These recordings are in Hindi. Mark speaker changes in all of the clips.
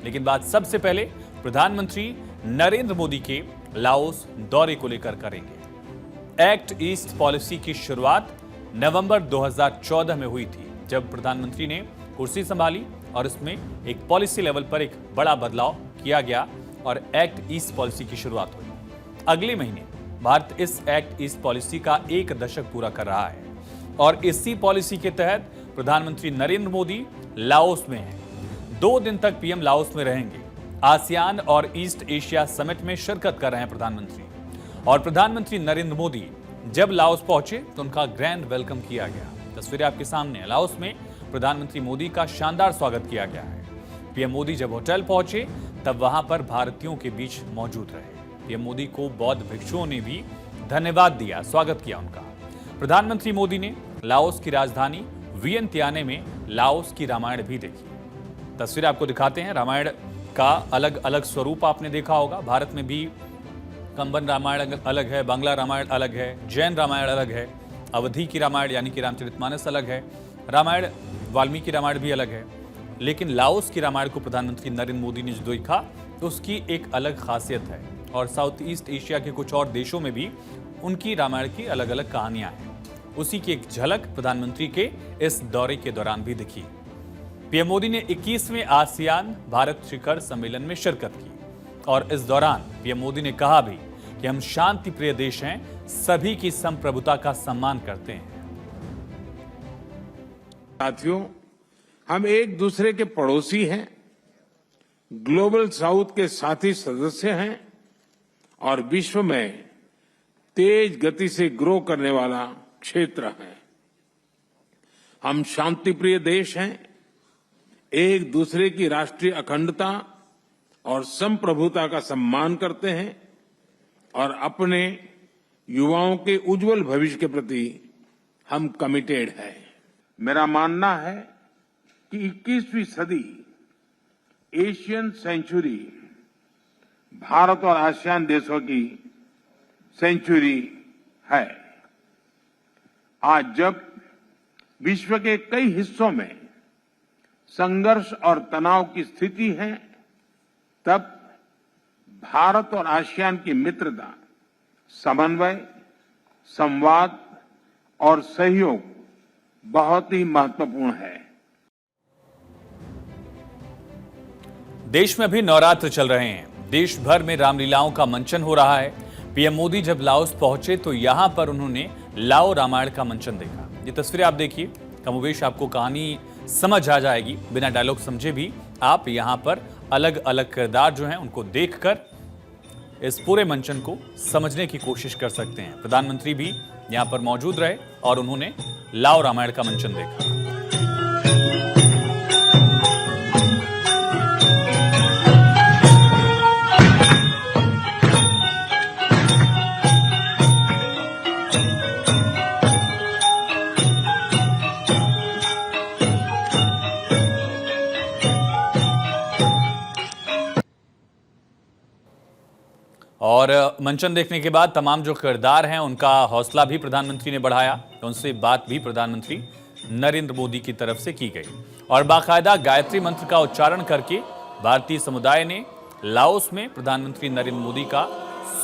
Speaker 1: लेकिन बात सबसे पहले प्रधानमंत्री नरेंद्र मोदी के लाओस दौरे को लेकर करेंगे। एक्ट ईस्ट पॉलिसी की शुरुआत नवंबर 2014 में हुई थी, जब प्रधानमंत्री ने कुर्सी संभाली और इसमें एक पॉलिसी लेवल पर एक बड़ा बदलाव किया गया और एक्ट ईस्ट पॉलिसी की शुरुआत हुई। अगले महीने भारत इस एक्ट ईस्ट पॉलिसी का 1 दशक पूरा कर रहा है और इसी पॉलिसी के तहत प्रधानमंत्री नरेंद्र मोदी लाओस में हैं। 2 दिन तक पीएम लाओस में रहेंगे। आसियान और ईस्ट एशिया समिट में शिरकत कर रहे हैं प्रधानमंत्री। और प्रधानमंत्री नरेंद्र मोदी जब लाओस पहुंचे तो उनका ग्रैंड वेलकम किया गया। तस्वीरें आपके सामने हैं। लाओस में प्रधानमंत्री मोदी का शानदार स्वागत किया गया है। पीएम मोदी जब होटल पहुंचे तब वहां पर भारतीयों के बीच मौजूद रहे। पीएम मोदी को बौद्ध भिक्षुओं ने भी धन्यवाद दिया, स्वागत किया उनका। प्रधानमंत्री मोदी ने लाओस की राजधानी वियंतियाने में लाओस की रामायण भी देखी। तस्वीर आपको दिखाते हैं। रामायण का अलग अलग स्वरूप आपने देखा होगा। भारत में भी कंबन रामायण अलग है, बांग्ला रामायण अलग है, जैन रामायण अलग है, अवधी की रामायण यानी कि रामचरितमानस अलग है, रामायण वाल्मीकि रामायण भी अलग है। लेकिन लाओस की रामायण को प्रधानमंत्री नरेंद्र मोदी ने जो देखा तो उसकी एक अलग खासियत है और साउथ ईस्ट एशिया के कुछ और देशों में भी उनकी रामायण की अलग अलग कहानियां हैं। उसी की एक झलक प्रधानमंत्री के इस दौरे के दौरान भी दिखी। पीएम मोदी ने 21वें आसियान भारत शिखर सम्मेलन में शिरकत की और इस दौरान पीएम मोदी ने कहा भी कि हम शांति प्रिय देश हैं, सभी की संप्रभुता का सम्मान करते हैं।
Speaker 2: साथियों, हम एक दूसरे के पड़ोसी हैं, ग्लोबल साउथ के साथी सदस्य हैं और विश्व में तेज गति से ग्रो करने वाला क्षेत्र है। हम शांतिप्रिय देश हैं, एक दूसरे की राष्ट्रीय अखंडता और संप्रभुता का सम्मान करते हैं और अपने युवाओं के उज्जवल भविष्य के प्रति हम कमिटेड हैं। मेरा मानना है कि 21वीं सदी एशियन सेंचुरी भारत और आसियान देशों की सेंचुरी है। आज जब विश्व के कई हिस्सों में संघर्ष और तनाव की स्थिति है, तब भारत और आसियान की मित्रता, समन्वय, संवाद और सहयोग बहुत ही महत्वपूर्ण है।
Speaker 1: देश में अभी नवरात्र चल रहे हैं। देश भर में रामलीलाओं का मंचन हो रहा है। पीएम मोदी जब लाओस पहुंचे तो यहां पर उन्होंने लाओ रामायण का मंचन देखा। ये तस्वीरें आप देखिए, कमोवेश आपको कहानी समझ आ जाएगी। बिना डायलॉग समझे भी आप यहां पर अलग अलग किरदार जो हैं उनको देखकर इस पूरे मंचन को समझने की कोशिश कर सकते हैं। प्रधानमंत्री भी यहां पर मौजूद रहे और उन्होंने लाओ रामायण का मंचन देखा। और मंचन देखने के बाद तमाम जो किरदार हैं उनका हौसला भी प्रधानमंत्री ने बढ़ाया। तो उनसे बात भी प्रधानमंत्री नरेंद्र मोदी की तरफ से की गई और बाकायदा गायत्री मंत्र का उच्चारण करके भारतीय समुदाय ने लाओस में प्रधानमंत्री नरेंद्र मोदी का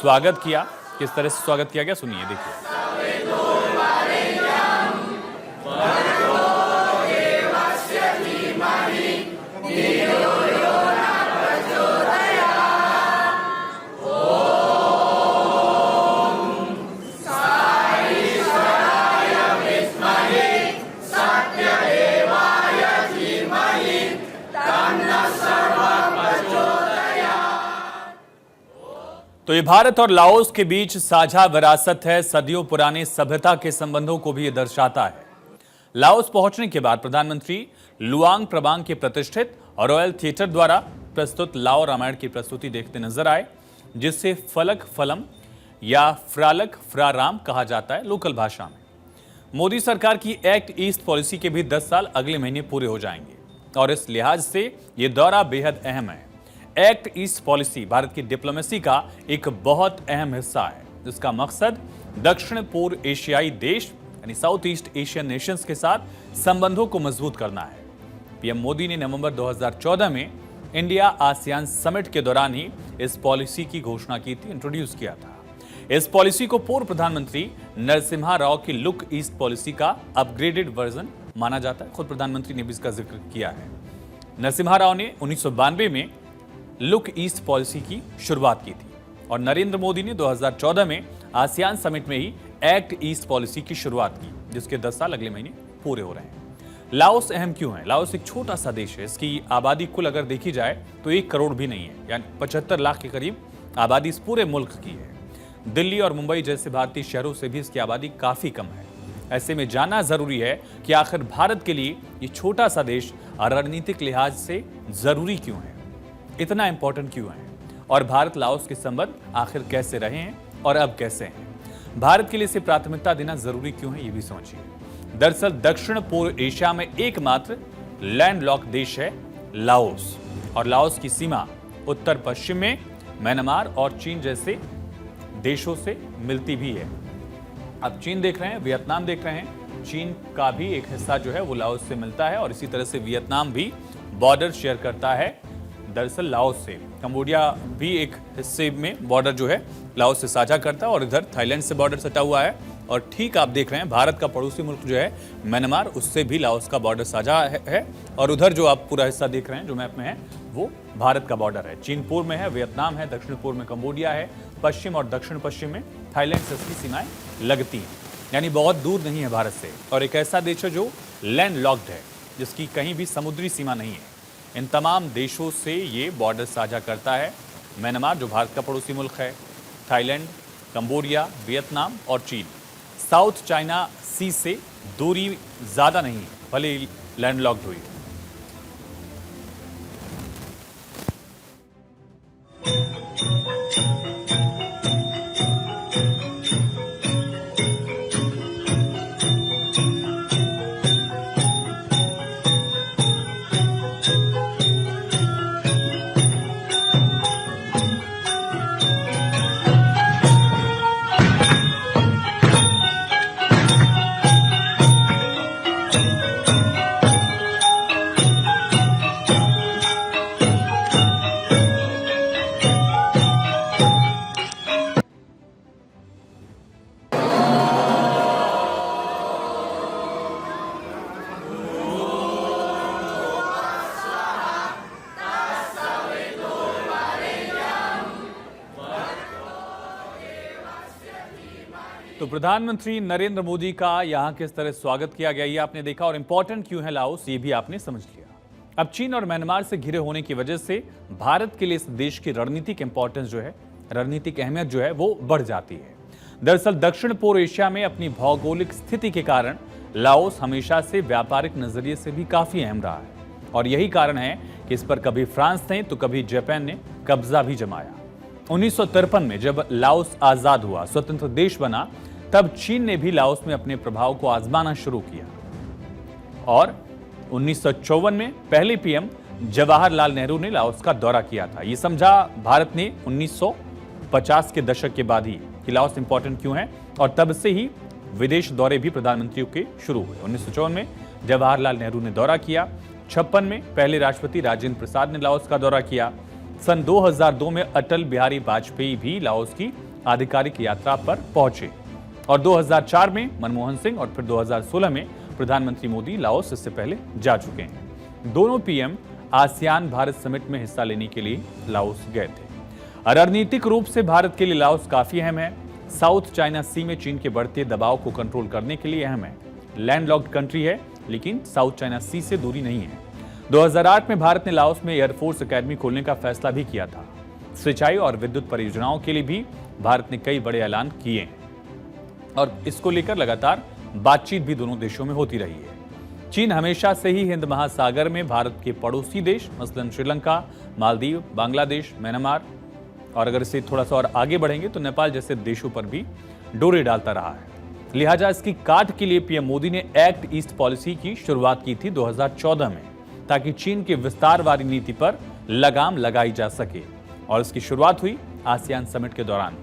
Speaker 1: स्वागत किया। किस तरह से स्वागत किया गया सुनिए, देखिए। तो ये भारत और लाओस के बीच साझा विरासत है। सदियों पुराने सभ्यता के संबंधों को भी ये दर्शाता है। लाओस पहुंचने के बाद प्रधानमंत्री लुआंग प्रबांग के प्रतिष्ठित और रॉयल थिएटर द्वारा प्रस्तुत लाओ रामायण की प्रस्तुति देखते नजर आए, जिसे फलक फलम या फ्रालक फ्राराम कहा जाता है लोकल भाषा में। मोदी सरकार की एक्ट ईस्ट पॉलिसी के भी 10 साल अगले महीने पूरे हो जाएंगे और इस लिहाज से ये दौरा बेहद अहम है। एक्ट ईस्ट पॉलिसी भारत की डिप्लोमेसी का एक बहुत अहम हिस्सा है, जिसका मकसद दक्षिण पूर्व एशियाई देश यानी साउथ ईस्ट एशियन नेशंस के साथ संबंधों को मजबूत करना है। पीएम मोदी ने नवंबर 2014 में इंडिया आसियान समिट के दौरान ही इस पॉलिसी की घोषणा की थी, इंट्रोड्यूस किया था। इस पॉलिसी को पूर्व प्रधानमंत्री नरसिम्हा राव की लुक ईस्ट पॉलिसी का अपग्रेडेड वर्जन माना जाता है। खुद प्रधानमंत्री ने भी इसका जिक्र किया है। नरसिम्हा राव ने 1992 में लुक ईस्ट पॉलिसी की शुरुआत की थी और नरेंद्र मोदी ने 2014 में आसियान समिट में ही एक्ट ईस्ट पॉलिसी की शुरुआत की, जिसके 10 साल अगले महीने पूरे हो रहे हैं। लाओस अहम क्यों है? लाओस एक छोटा सा देश है। इसकी आबादी कुल अगर देखी जाए तो 1 करोड़ भी नहीं है, यानी 75 लाख के करीब आबादी इस पूरे मुल्क की है। दिल्ली और मुंबई जैसे भारतीय शहरों से भी इसकी आबादी काफी कम है। ऐसे में जानना जरूरी है कि आखिर भारत के लिए ये छोटा सा देश रणनीतिक लिहाज से जरूरी क्यों है, इतना इंपॉर्टेंट क्यों है, और भारत लाओस के संबंध आखिर कैसे रहे हैं और अब कैसे हैं। भारत के लिए इसे प्राथमिकता देना जरूरी क्यों है, ये भी समझिए। दरअसल दक्षिण पूर्व एशिया में एकमात्र लैंडलॉक देश है लाओस, और लाओस की सीमा उत्तर पश्चिम में म्यांमार और चीन जैसे देशों से मिलती भी है। अब चीन देख रहे हैं, वियतनाम देख रहे हैं, चीन का भी एक हिस्सा जो है वो लाओस से मिलता है और इसी तरह से वियतनाम भी बॉर्डर शेयर करता है दरअसल लाओस से। कंबोडिया भी एक हिस्से में बॉर्डर जो है लाओस से साझा करता है और इधर थाईलैंड से बॉर्डर सटा हुआ है। और ठीक आप देख रहे हैं भारत का पड़ोसी मुल्क जो है म्यांमार, उससे भी लाओस का बॉर्डर साझा है और उधर जो आप पूरा हिस्सा देख रहे हैं जो मैप में है वो भारत का बॉर्डर है। चीन पूर्व में है, वियतनाम है, दक्षिण पूर्व में कंबोडिया है, पश्चिम और दक्षिण पश्चिम में थाईलैंड से इसकी सीमाएं लगती हैं, यानी बहुत दूर नहीं है भारत से। और एक ऐसा देश है जो लैंड लॉक्ड है, जिसकी कहीं भी समुद्री सीमा नहीं है। इन तमाम देशों से ये बॉर्डर साझा करता है म्यांमार जो भारत का पड़ोसी मुल्क है, थाईलैंड, कंबोडिया, वियतनाम और चीन। साउथ चाइना सी से दूरी ज्यादा नहीं है, भले लैंडलॉक्ड हुई। तो प्रधानमंत्री नरेंद्र मोदी का यहां किस तरह स्वागत किया गया ये आपने देखा, और इंपॉर्टेंट क्यों है लाओस ये भी आपने समझ लिया। अब चीन और म्यांमार से घिरे होने की वजह से भारत के लिए इस देश की रणनीतिक इंपॉर्टेंस जो है, रणनीतिक अहमियत जो है वो बढ़ जाती है। दरअसल दक्षिण पूर्व एशिया में अपनी भौगोलिक स्थिति के कारण लाओस हमेशा से व्यापारिक नजरिए से भी काफी अहम रहा है, और यही कारण है कि इस पर कभी फ्रांस ने तो कभी जापान ने कब्जा भी जमाया। 1953 में जब लाओस आजाद हुआ, स्वतंत्र देश बना, तब चीन ने भी लाओस में अपने प्रभाव को आजमाना शुरू किया और 1954 में पहले पीएम जवाहरलाल नेहरू ने लाओस का दौरा किया था। यह समझा भारत ने 1950 के दशक के बाद ही कि लाओस इंपॉर्टेंट क्यों है, और तब से ही विदेश दौरे भी प्रधानमंत्रियों के शुरू हुए। 1954 में जवाहरलाल नेहरू ने दौरा किया, 56 में पहले राष्ट्रपति राजेंद्र प्रसाद ने लाओस का दौरा किया, सन 2002 में अटल बिहारी वाजपेयी भी लाओस की आधिकारिक यात्रा पर पहुंचे, और 2004 में मनमोहन सिंह और फिर 2016 में प्रधानमंत्री मोदी लाओस इससे पहले जा चुके हैं। दोनों पीएम आसियान भारत समिट में हिस्सा लेने के लिए लाओस गए थे। रणनीतिक रूप से भारत के लिए लाओस काफी अहम है। साउथ चाइना सी में चीन के बढ़ते दबाव को कंट्रोल करने के लिए अहम है। लैंडलॉक्ड कंट्री है, लेकिन साउथ चाइना सी से दूरी नहीं है। 2008 में भारत ने लाओस में एयरफोर्स अकेडमी खोलने का फैसला भी किया था। सिंचाई और विद्युत परियोजनाओं के लिए भी भारत ने कई बड़े ऐलान किए हैं, और इसको लेकर लगातार बातचीत भी दोनों देशों में होती रही है। चीन हमेशा से ही हिंद महासागर में भारत के पड़ोसी देश मसलन श्रीलंका, मालदीव, बांग्लादेश, म्यांमार, और अगर इसे थोड़ा सा और आगे बढ़ेंगे तो नेपाल जैसे देशों पर भी डोरे डालता रहा है। लिहाजा इसकी काट के लिए पीएम मोदी ने एक्ट ईस्ट पॉलिसी की शुरुआत की थी 2014 में, ताकि चीन की विस्तारवादी नीति पर लगाम लगाई जा सके, और इसकी शुरुआत हुई आसियान समिट के दौरान।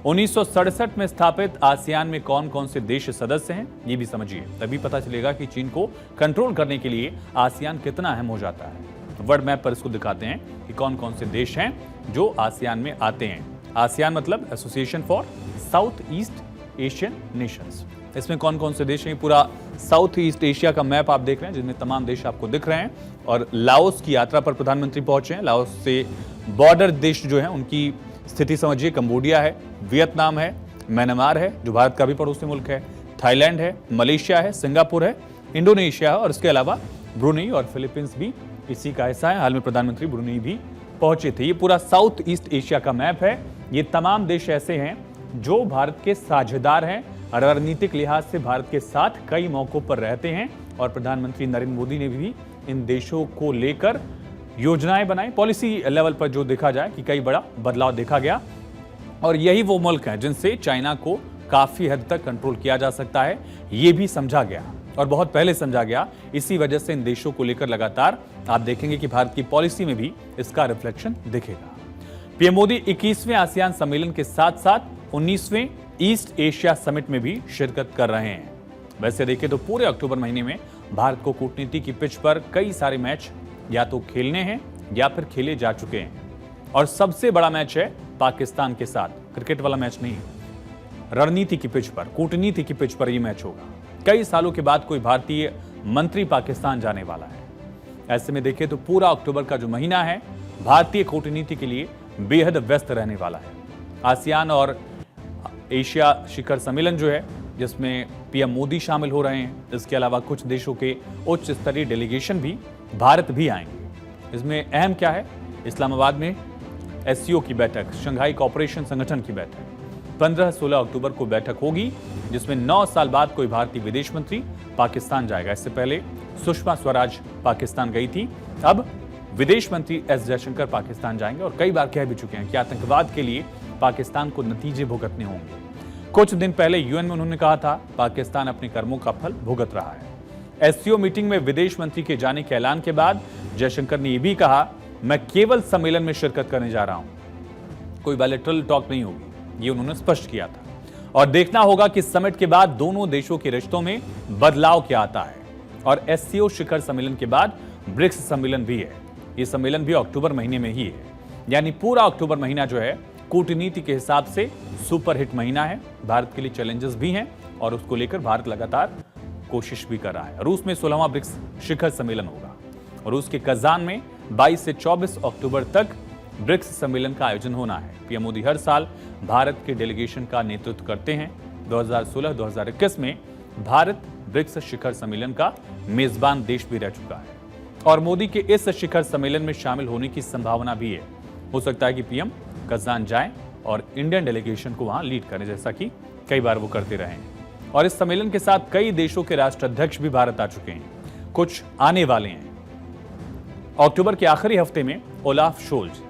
Speaker 1: 1967 में स्थापित आसियान में कौन कौन से देश सदस्य हैं ये भी समझिए, तभी पता चलेगा कि चीन को कंट्रोल करने के लिए आसियान कितना अहम हो जाता है। वर्ल्ड मैप पर इसको दिखाते हैं कि कौन कौन से देश हैं जो आसियान में आते हैं। आसियान मतलब association for south east Asian Nations. इसमें कौन कौन से देश हैं, पूरा साउथ ईस्ट एशिया का मैप आप देख रहे हैं जिसमें तमाम देश आपको दिख रहे हैं। और लाओस की यात्रा पर प्रधानमंत्री पहुंचे हैं। लाओस से बॉर्डर देश जो हैं उनकी स्थिति समझिए, कंबोडिया है, वियतनाम है, म्यांमार है जो भारत का भी पड़ोसी मुल्क है, थाईलैंड है, मलेशिया है, सिंगापुर है, इंडोनेशिया है और इसके अलावा ब्रुनेई और फिलीपींस भी इसी का हिस्सा है। हाल में प्रधानमंत्री ब्रुनेई भी पहुंचे थे। ये पूरा साउथ ईस्ट एशिया का मैप है। ये तमाम देश ऐसे हैं जो भारत के साझेदार हैं, रणनीतिक लिहाज से भारत के साथ कई मौकों पर रहते हैं और प्रधानमंत्री नरेंद्र मोदी ने भी इन देशों को लेकर योजनाएं बनाई। पॉलिसी लेवल पर जो देखा जाए कि कई बड़ा बदलाव देखा गया और यही वो मुल्क हैं जिनसे चाइना को काफी हद तक कंट्रोल किया जा सकता है, ये भी समझा गया और बहुत पहले समझा गया। इसी वजह से इन देशों को लेकर लगातार आप देखेंगे कि भारत की पॉलिसी में भी इसका रिफ्लेक्शन दिखेगा। पीएम मोदी 21वें आसियान सम्मेलन के साथ साथ 19वें ईस्ट एशिया समिट में भी शिरकत कर रहे हैं। वैसे देखें तो पूरे अक्टूबर महीने में भारत को कूटनीति की पिच पर कई सारे मैच या तो खेलने हैं या फिर खेले जा चुके हैं और सबसे बड़ा मैच है पाकिस्तान के साथ। क्रिकेट वाला मैच नहीं, रणनीति की पिच पर, कूटनीति की पिच पर यह मैच होगा। कई सालों के बाद कोई भारतीय मंत्री पाकिस्तान जाने वाला है। ऐसे में देखें तो पूरा अक्टूबर का जो महीना है भारतीय कूटनीति के लिए बेहद व्यस्त रहने वाला है। आसियान और एशिया शिखर सम्मेलन जो है जिसमें पीएम मोदी शामिल हो रहे हैं, इसके अलावा कुछ देशों के उच्च स्तरीय डेलीगेशन भी भारत भी आएंगे। इसमें अहम क्या है, इस्लामाबाद में एससीओ की बैठक, शंघाई कोऑपरेशन संगठन की बैठक 15-16 अक्टूबर को बैठक होगी जिसमें 9 साल बाद कोई भारतीय विदेश मंत्री पाकिस्तान जाएगा। इससे पहले सुषमा स्वराज पाकिस्तान गई थी, अब विदेश मंत्री एस जयशंकर पाकिस्तान जाएंगे और कई बार कह भी चुके हैं कि आतंकवाद के लिए पाकिस्तान को नतीजे भुगतने होंगे। कुछ दिन पहले यूएन में उन्होंने कहा था पाकिस्तान अपने कर्मों का फल भुगत रहा है। एससीओ मीटिंग में विदेश मंत्री के जाने के ऐलान के बाद जयशंकर ने यह भी कहा, मैं केवल सम्मेलन में शिरकत करने जा रहा हूं, कोई बायलैटरल टॉक नहीं होगी, ये उन्होंने स्पष्ट किया था। और देखना होगा कि समिट के बाद दोनों देशों के रिश्तों में बदलाव क्या आता है। और एससीओ शिखर सम्मेलन के बाद ब्रिक्स सम्मेलन भी है। ये सम्मेलन भी अक्टूबर महीने में ही है, यानी पूरा अक्टूबर महीना जो है कूटनीति के हिसाब से सुपरहिट महीना है। भारत के लिए चैलेंजेस भी हैं और उसको लेकर भारत लगातार कोशिश भी कर रहा है। रूस में 16वां ब्रिक्स शिखर सम्मेलन होगा और रूस के कजान में 22 से 24 अक्टूबर तक ब्रिक्स सम्मेलन का आयोजन होना है। पीएम मोदी हर साल भारत के डेलीगेशन का नेतृत्व करते हैं। 2016-2021 में भारत ब्रिक्स शिखर सम्मेलन का मेजबान देश भी रह चुका है और मोदी के इस शिखर सम्मेलन में शामिल होने की संभावना भी है। हो सकता है कि पीएम कजान जाएं और इंडियन डेलीगेशन को वहां लीड करें, जैसा कि कई बार वो करते रहे हैं। और इस सम्मेलन के साथ कई देशों के राष्ट्राध्यक्ष भी भारत आ चुके हैं, कुछ आने वाले हैं। अक्टूबर के आखिरी हफ्ते में ओलाफ शोल्ज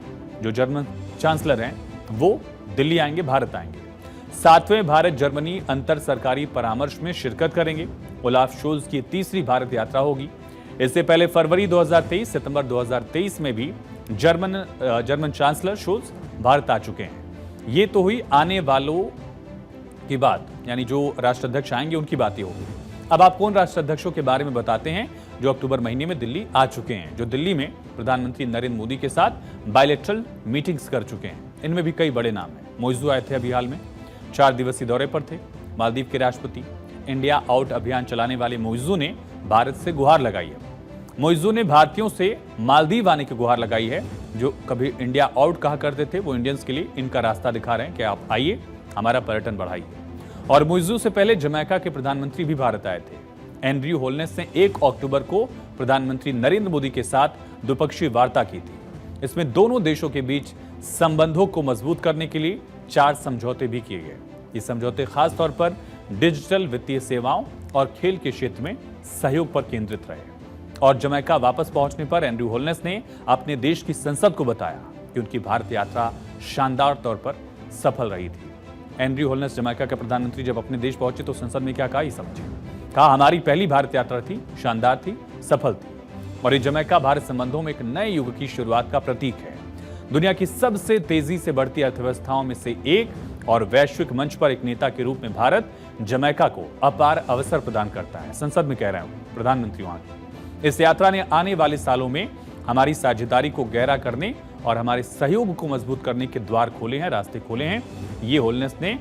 Speaker 1: जो जर्मन चांसलर हैं वो दिल्ली आएंगे, भारत आएंगे। 7वें भारत जर्मनी अंतर सरकारी परामर्श में शिरकत करेंगे। ओलाफ शोल्ज की तीसरी भारत यात्रा होगी। इससे पहले फरवरी 2023, सितंबर 2023 में भी जर्मन चांसलर शोल्ज भारत आ चुके हैं। ये तो हुई आने वालों की बात, यानी जो राष्ट्राध्यक्ष आएंगे उनकी बात ही होगी। अब आपको उन राष्ट्राध्यक्षों के बारे में बताते हैं जो अक्टूबर महीने में दिल्ली आ चुके हैं, जो दिल्ली में प्रधानमंत्री नरेंद्र मोदी के साथ बायलैटरल मीटिंग्स कर चुके हैं। इनमें भी कई बड़े नाम हैं। मोइजू आए थे अभी हाल में, 4 दिवसीय दौरे पर थे। मालदीव के राष्ट्रपति इंडिया आउट अभियान चलाने वाले मोइजू ने भारत से गुहार लगाई है। मोइजू ने भारतीयों से मालदीव आने की गुहार लगाई है। जो कभी इंडिया आउट कहा करते थे वो इंडियंस के लिए इनका रास्ता दिखा रहे हैं कि आप आइए, हमारा पर्यटन बढ़ाइए। और मोइजू से पहले जमैका के प्रधानमंत्री भी भारत आए थे। एंड्रयू होलनेस ने 1 अक्टूबर को प्रधानमंत्री नरेंद्र मोदी के साथ द्विपक्षीय वार्ता की थी। इसमें दोनों देशों के बीच संबंधों को मजबूत करने के लिए 4 समझौते भी किए गए। ये समझौते खास तौर पर डिजिटल वित्तीय सेवाओं और खेल के क्षेत्र में सहयोग पर केंद्रित रहे। और जमैका वापस पहुंचने पर एंड्रयू होलनेस ने अपने देश की संसद को बताया कि उनकी भारत यात्रा शानदार तौर पर सफल रही थी। एंड्रयू होलनेस जमैका के प्रधानमंत्री जब अपने देश पहुंचे तो संसद में क्या कहा, ये समझिए। कहा, हमारी पहली भारत यात्रा थी, शानदार थी, सफल थी और ये जमैका भारत संबंधों में एक नए युग की शुरुआत का प्रतीक है। दुनिया की सबसे तेजी से बढ़ती अर्थव्यवस्थाओं में से एक और वैश्विक मंच पर एक नेता के रूप में भारत जमैका को अपार अवसर प्रदान करता है। संसद में कह रहे हूं, प्रधानमंत्री वहां की। इस यात्रा ने आने वाले सालों में हमारी साझेदारी को गहरा करने और हमारे सहयोग को मजबूत करने के द्वार खोले हैं, रास्ते खोले हैं। ये होलनेस ने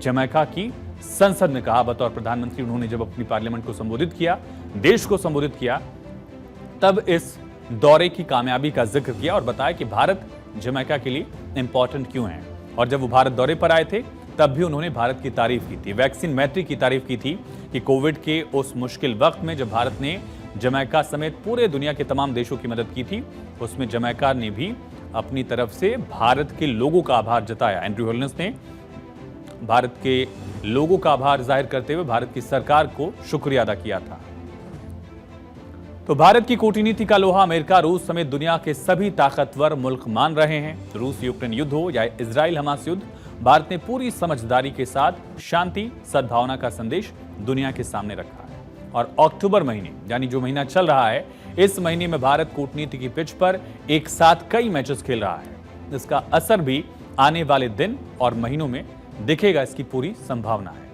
Speaker 1: जमैका की संसद में कहा। बतौर प्रधानमंत्री उन्होंने जब अपनी पार्लियामेंट को संबोधित किया, देश को संबोधित किया, तब इस दौरे की कामयाबी का जिक्र किया और बताया कि भारत जमैका के लिए इंपॉर्टेंट क्यों है। और जब वो भारत दौरे पर आए थे तब भी उन्होंने भारत की तारीफ की थी, वैक्सीन मैत्री की तारीफ की थी कि कोविड के उस मुश्किल वक्त में जब भारत ने जमैका समेत पूरे दुनिया के तमाम देशों की मदद की थी, उसमें जमैका ने भी अपनी तरफ से भारत के लोगों का आभार जताया। एंड्रयू होलनेस ने भारत के लोगों का आभार जाहिर करते हुए भारत की सरकार को शुक्रिया अदा किया था। तो भारत की कूटनीति का लोहा अमेरिका, रूस समेत दुनिया के सभी ताकतवर मुल्क मान रहे हैं। रूस यूक्रेन युद्ध हो या इजराइल हमास युद्ध, भारत ने पूरी समझदारी के साथ शांति सद्भावना का संदेश दुनिया के सामने रखा है। और अक्टूबर महीने यानी जो महीना चल रहा है, इस महीने में भारत कूटनीति की पिच पर एक साथ कई मैचेस खेल रहा है। इसका असर भी आने वाले दिन और महीनों में दिखेगा, इसकी पूरी संभावना है।